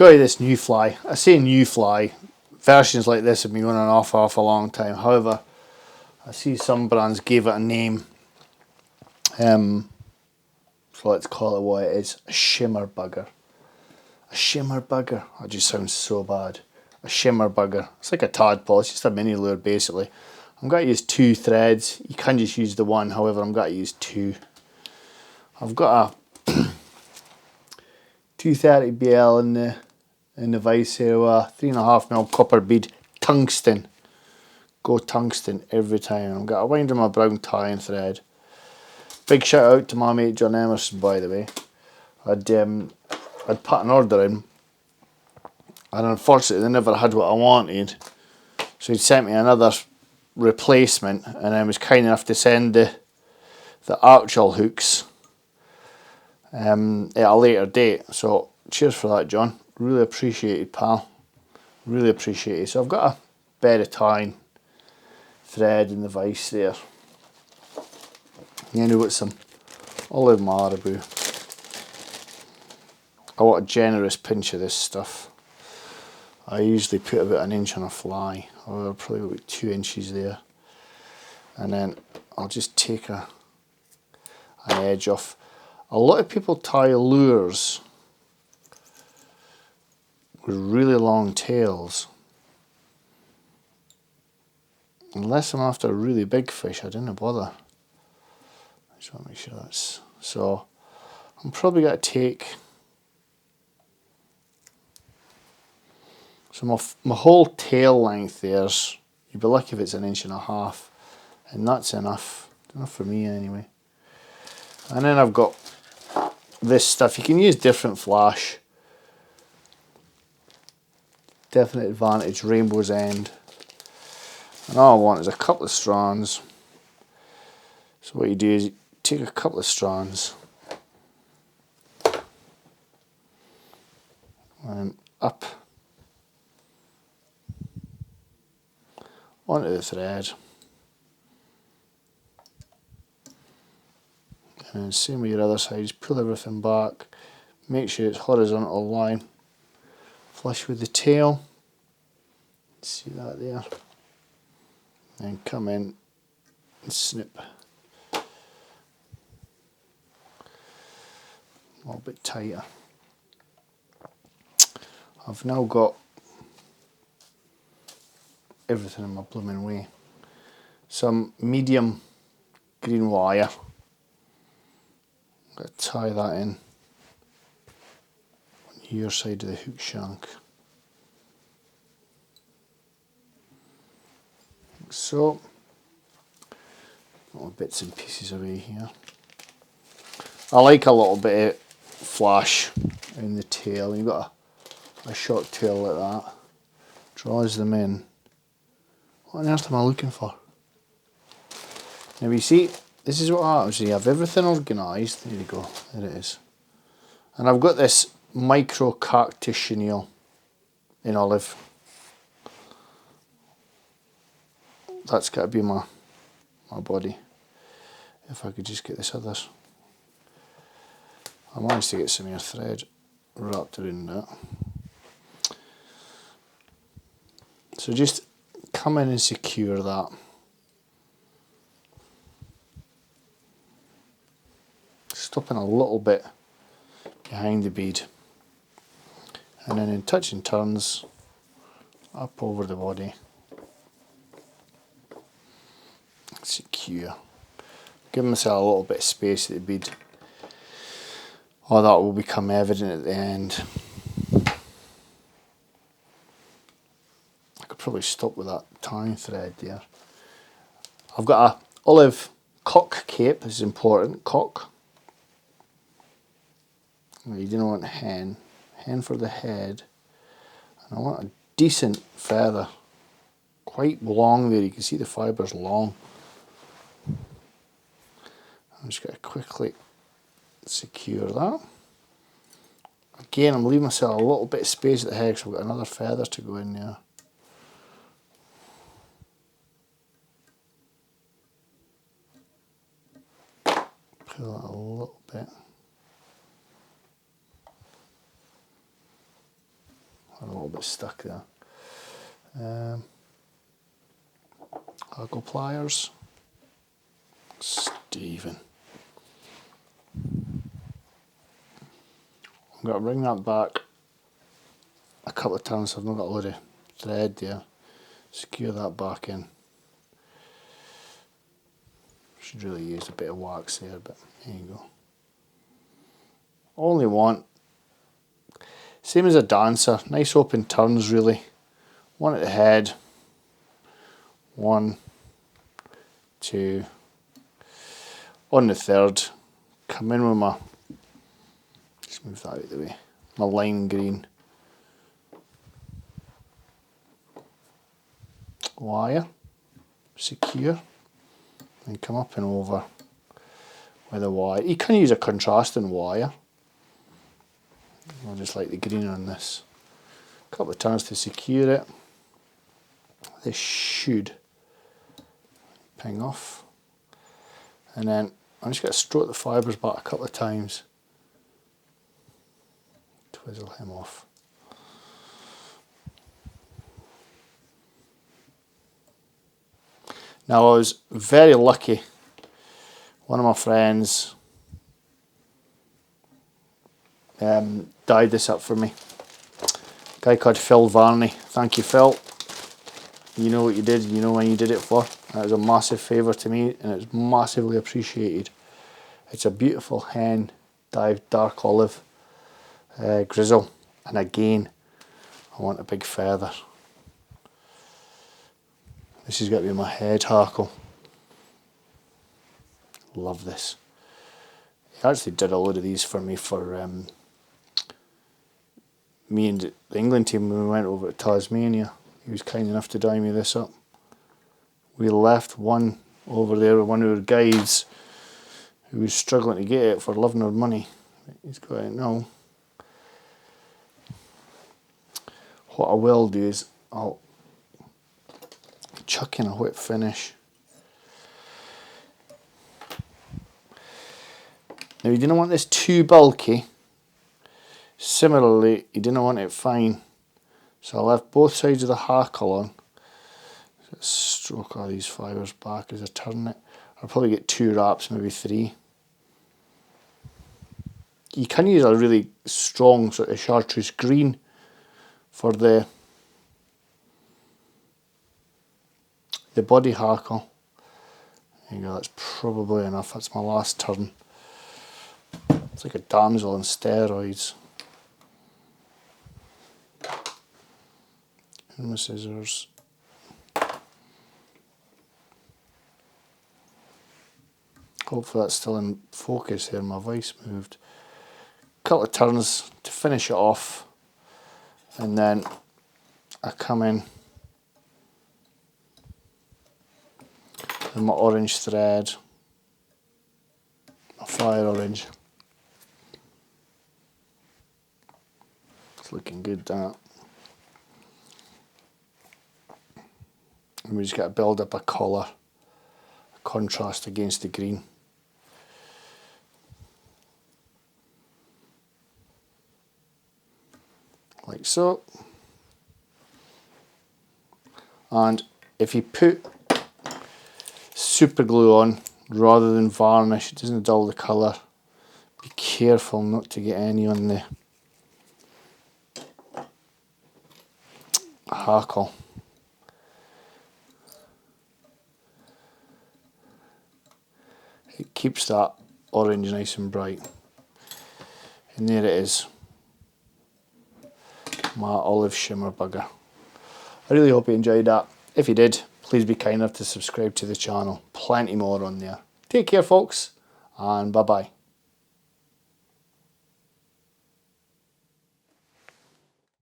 show you this new fly. I say new fly. Versions like this have been going on for a long time. However, I see some brands gave it a name. So let's call it what it is. A shimmer bugger. A shimmer bugger. That just sounds so bad. A shimmer bugger. It's like a tadpole. It's just a mini lure basically. I'm going to use 2 threads. You can just use the one. However, I'm going to use 2. I've got a 230 BL in the vise here with a 3.5mm copper bead. Tungsten. Go tungsten every time. I'm going to wind in my brown tying thread. Big shout out to my mate John Emerson, by the way. I'd put an order in, and unfortunately they never had what I wanted, so he sent me another replacement, and I was kind enough to send the actual hooks at a later date. So cheers for that, John. Really appreciate it, pal. Really appreciate it. So I've got a bed of tying thread in the vise there. You know, with some olive marabou. I want a generous pinch of this stuff. I usually put about 1 inch on a fly, or probably about 2 inches there. And then I'll just take an edge off. A lot of people tie lures with really long tails. Unless I'm after a really big fish, I didn't bother. I just want to make sure that's... So I'm probably going to take... So my whole tail length there's... You'd be lucky if it's 1.5 inches. And that's enough. Enough for me anyway. And then I've got this stuff. You can use different flash. Definite advantage, rainbow's end. And all I want is a couple of strands. So what you do is you take a couple of strands and up onto the thread. And same with your other side, just pull everything back, make sure it's horizontal line, flush with the tail, see that there, and come in and snip a little bit tighter. I've now got everything in my blooming way. Some medium green wire. I'm going to tie that in on your side of the hook shank. Like so. Little bits and pieces away here. I like a little bit of flash in the tail. You've got a short tail like that. Draws them in. What on earth am I looking for? Now you see, this is what happens. You have everything organised. There you go. There it is. And I've got this micro cactus chenille in olive. That's got to be my body. If I could just get this others. I managed to get some of your thread wrapped around that. So just come in and secure that. Stopping a little bit behind the bead. And then in touch and turns up over the body. Secure. Give myself a little bit of space at the bead. All that will become evident at the end. I could probably stop with that tying thread there. I've got a olive cock cape. This is important. Cock. You don't want hen. Hen for the head. And I want a decent feather. Quite long there. You can see the fibres long. I'm just going to quickly secure that. Again, I'm leaving myself a little bit of space at the head, so I've got another feather to go in there. Pull it a little bit. I'm a little bit stuck there. Hackle pliers. Stephen. I'm going to bring that back a couple of times so I've not got a load of thread there. Secure that back in. Should really use a bit of wax there, but there you go. Only want, same as a dancer, nice open turns really. One at the head, 1, 2, on the third, come in with my, just move that out of the way, my lime green wire, secure, and come up and over with a wire. You can use a contrasting wire. I just like the green on this. A couple of turns to secure it. This should ping off. And then I'm just going to stroke the fibres back a couple of times. Twizzle him off. Now I was very lucky. One of my friends dyed this up for me. A guy called Phil Varney. Thank you, Phil. You know what you did, you know when you did it for. That was a massive favour to me and it's massively appreciated. It's a beautiful hen dyed dark olive grizzle, and again I want a big feather. This is going to be my head hackle. Love this. He actually did a load of these for me for me and the England team when we went over to Tasmania. He was kind enough to dye me this up. We left one over there with one of our guides who was struggling to get it for love nor money. He's got it now. What I will do is I'll chuck in a whip finish. Now you didn't want this too bulky. Similarly, you didn't want it fine. So I left both sides of the hackle on. Stroke all these fibres back as I turn it. I'll probably get 2 wraps, maybe 3. You can use a really strong sort of chartreuse green for the body hackle. There you go, that's probably enough. That's my last turn. It's like a damsel on steroids. And my scissors. Hopefully that's still in focus here. My vice moved. Couple of turns to finish it off, and then I come in with my orange thread, my fire orange. It's looking good, that. And we just got to build up a colour, a contrast against the green. Like so. And if you put super glue on rather than varnish, it doesn't dull the colour. Be careful not to get any on the hackle. It keeps that orange nice and bright. And there it is. My olive shimmer bugger. I really hope you enjoyed that. If you did, please be kind enough to subscribe to the channel. Plenty more on there. Take care, folks, and bye bye.